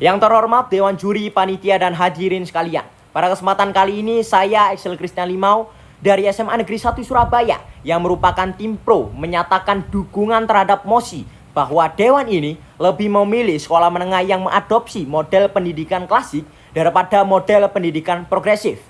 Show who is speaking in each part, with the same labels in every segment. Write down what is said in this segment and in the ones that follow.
Speaker 1: Yang terhormat Dewan Juri, Panitia, dan hadirin sekalian. Pada kesempatan kali ini saya Axel Christian Limau dari SMA Negeri 1 Surabaya yang merupakan tim pro menyatakan dukungan terhadap mosi bahwa Dewan ini lebih memilih sekolah menengah yang mengadopsi model pendidikan klasik daripada model pendidikan progresif.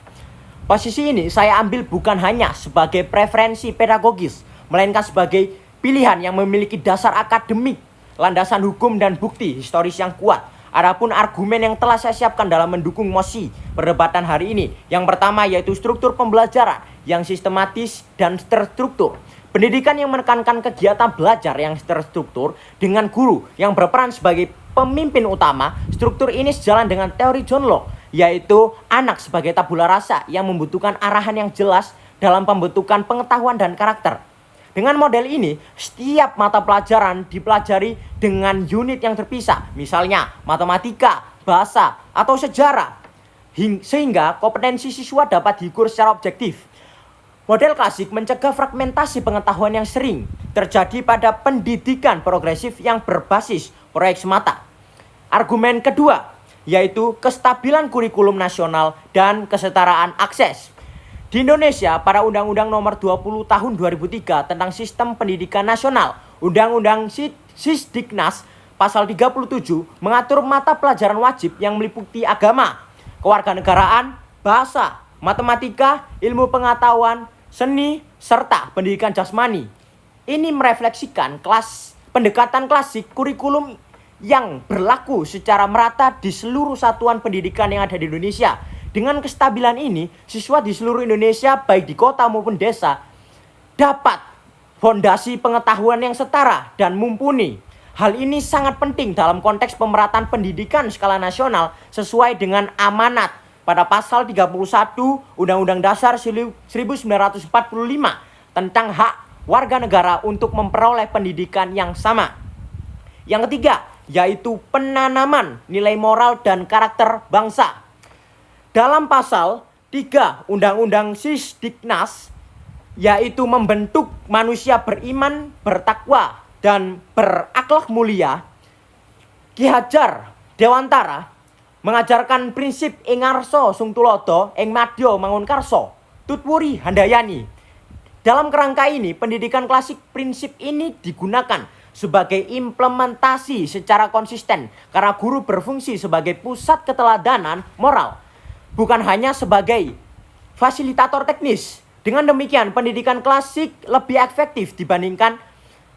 Speaker 1: Posisi ini saya ambil bukan hanya sebagai preferensi pedagogis, melainkan sebagai pilihan yang memiliki dasar akademik, landasan hukum dan bukti historis yang kuat. Adapun argumen yang telah saya siapkan dalam mendukung mosi perdebatan hari ini, yang pertama yaitu struktur pembelajaran yang sistematis dan terstruktur. Pendidikan yang menekankan kegiatan belajar yang terstruktur dengan guru yang berperan sebagai pemimpin utama. Struktur ini sejalan dengan teori John Locke, yaitu anak sebagai tabula rasa yang membutuhkan arahan yang jelas dalam pembentukan pengetahuan dan karakter. Dengan model ini, setiap mata pelajaran dipelajari dengan unit yang terpisah, misalnya matematika, bahasa, atau sejarah, sehingga kompetensi siswa dapat diukur secara objektif. Model klasik mencegah fragmentasi pengetahuan yang sering terjadi pada pendidikan progresif yang berbasis proyek semata. Argumen kedua, yaitu kestabilan kurikulum nasional dan kesetaraan akses. Di Indonesia, pada Undang-Undang Nomor 20 Tahun 2003 tentang Sistem Pendidikan Nasional, Undang-Undang Sisdiknas Pasal 37 mengatur mata pelajaran wajib yang meliputi agama, kewarganegaraan, bahasa, matematika, ilmu pengetahuan, seni, serta pendidikan jasmani. Ini merefleksikan pendekatan klasik kurikulum yang berlaku secara merata di seluruh satuan pendidikan yang ada di Indonesia. Dengan kestabilan ini, siswa di seluruh Indonesia, baik di kota maupun desa, dapat fondasi pengetahuan yang setara dan mumpuni. Hal ini sangat penting dalam konteks pemerataan pendidikan skala nasional sesuai dengan amanat pada pasal 31 Undang-Undang Dasar 1945 tentang hak warga negara untuk memperoleh pendidikan yang sama. Yang ketiga, yaitu penanaman nilai moral dan karakter bangsa. Dalam pasal 3 Undang-Undang Sisdiknas, yaitu membentuk manusia beriman, bertakwa, dan berakhlak mulia, Ki Hajar Dewantara mengajarkan prinsip ing ngarsa sung tulodo, ing madya mangun karsa, tutwuri handayani. Dalam kerangka ini, pendidikan klasik prinsip ini digunakan sebagai implementasi secara konsisten karena guru berfungsi sebagai pusat keteladanan moral, bukan hanya sebagai fasilitator teknis. Dengan demikian, pendidikan klasik lebih efektif dibandingkan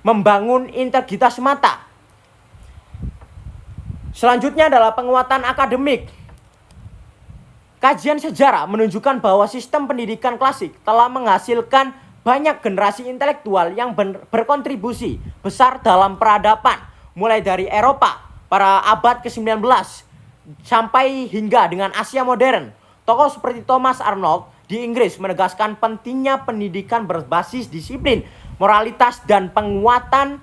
Speaker 1: membangun integritas semata. Selanjutnya adalah penguatan akademik. Kajian sejarah menunjukkan bahwa sistem pendidikan klasik telah menghasilkan banyak generasi intelektual yang berkontribusi besar dalam peradaban, mulai dari Eropa pada abad ke-19 sampai hingga dengan Asia modern. Tokoh seperti Thomas Arnold di Inggris menegaskan pentingnya pendidikan berbasis disiplin, moralitas, dan penguatan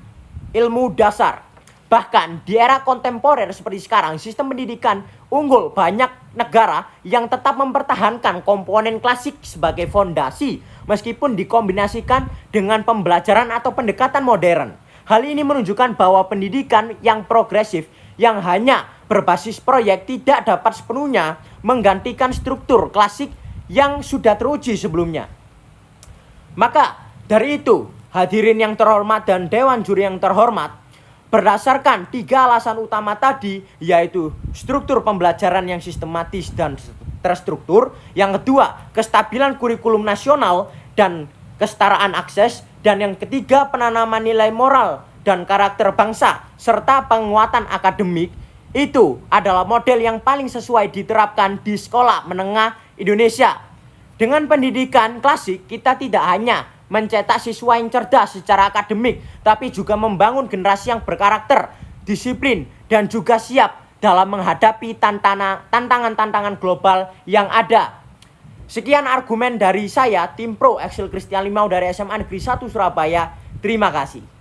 Speaker 1: ilmu dasar. Bahkan di era kontemporer seperti sekarang, sistem pendidikan unggul banyak negara yang tetap mempertahankan komponen klasik sebagai fondasi meskipun dikombinasikan dengan pembelajaran atau pendekatan modern. Hal ini menunjukkan bahwa pendidikan yang progresif yang hanya berbasis proyek tidak dapat sepenuhnya menggantikan struktur klasik yang sudah teruji sebelumnya. Maka dari itu, hadirin yang terhormat dan Dewan Juri yang terhormat, berdasarkan 3 alasan utama tadi, yaitu struktur pembelajaran yang sistematis dan terstruktur, yang kedua kestabilan kurikulum nasional dan kesetaraan akses, dan yang ketiga penanaman nilai moral dan karakter bangsa serta penguatan akademik, itu adalah model yang paling sesuai diterapkan di sekolah menengah Indonesia. Dengan pendidikan klasik, kita tidak hanya mencetak siswa yang cerdas secara akademik, tapi juga membangun generasi yang berkarakter, disiplin, dan juga siap dalam menghadapi tantangan-tantangan global yang ada. Sekian argumen dari saya, tim pro Axel Christian Limau dari SMA Negeri 1 Surabaya. Terima kasih.